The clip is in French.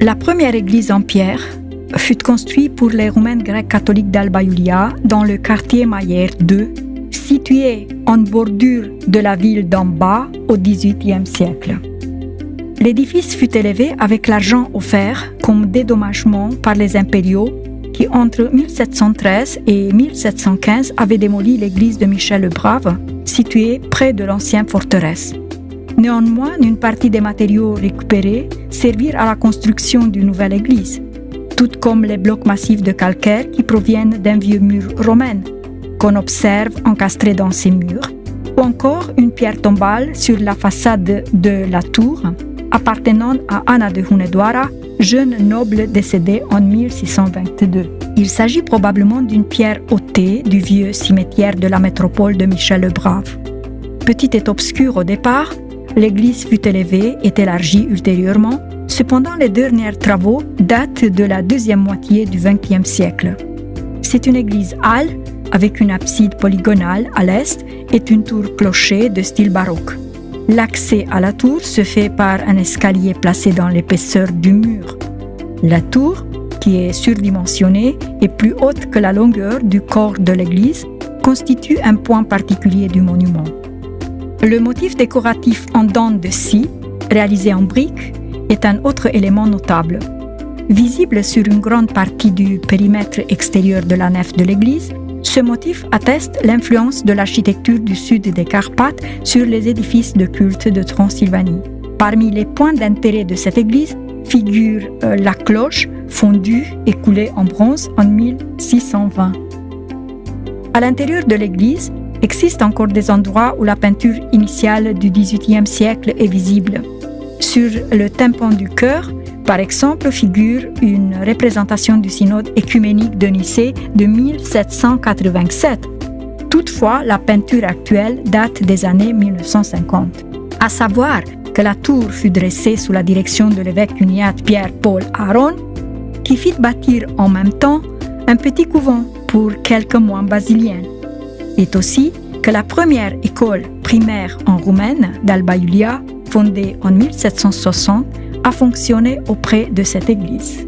La première église en pierre fut construite pour les Roumains grecs catholiques d'Alba Iulia dans le quartier Maier II, situé en bordure de la ville d'Amba au XVIIIe siècle. L'édifice fut élevé avec l'argent offert comme dédommagement par les impériaux qui, entre 1713 et 1715, avaient démoli l'église de Michel le Brave, située près de l'ancienne forteresse. Néanmoins, une partie des matériaux récupérés servirent à la construction d'une nouvelle église, tout comme les blocs massifs de calcaire qui proviennent d'un vieux mur romain, qu'on observe encastré dans ces murs, ou encore une pierre tombale sur la façade de la tour, appartenant à Anna de Hunedoara, jeune noble décédée en 1622. Il s'agit probablement d'une pierre ôtée du vieux cimetière de la métropole de Michel le Brave. Petite et obscure au départ, l'église fut élevée et élargie ultérieurement. Cependant, les derniers travaux datent de la deuxième moitié du XXe siècle. C'est une église halle avec une abside polygonale à l'est et une tour-clocher de style baroque. L'accès à la tour se fait par un escalier placé dans l'épaisseur du mur. La tour, qui est surdimensionnée et plus haute que la longueur du corps de l'église, constitue un point particulier du monument. Le motif décoratif en dents de scie, réalisé en briques, est un autre élément notable. Visible sur une grande partie du périmètre extérieur de la nef de l'église, ce motif atteste l'influence de l'architecture du sud des Carpates sur les édifices de culte de Transylvanie. Parmi les points d'intérêt de cette église figure la cloche fondue et coulée en bronze en 1620. À l'intérieur de l'église, existent encore des endroits où la peinture initiale du XVIIIe siècle est visible. Sur le tympan du chœur, par exemple, figure une représentation du synode œcuménique de Nicée de 1787. Toutefois, la peinture actuelle date des années 1950. À savoir que la tour fut dressée sous la direction de l'évêque uniate Pierre-Paul Aron, qui fit bâtir en même temps un petit couvent pour quelques moines basiliens. Et aussi que la première école primaire en roumaine d'Alba Iulia, fondée en 1760, a fonctionné auprès de cette église.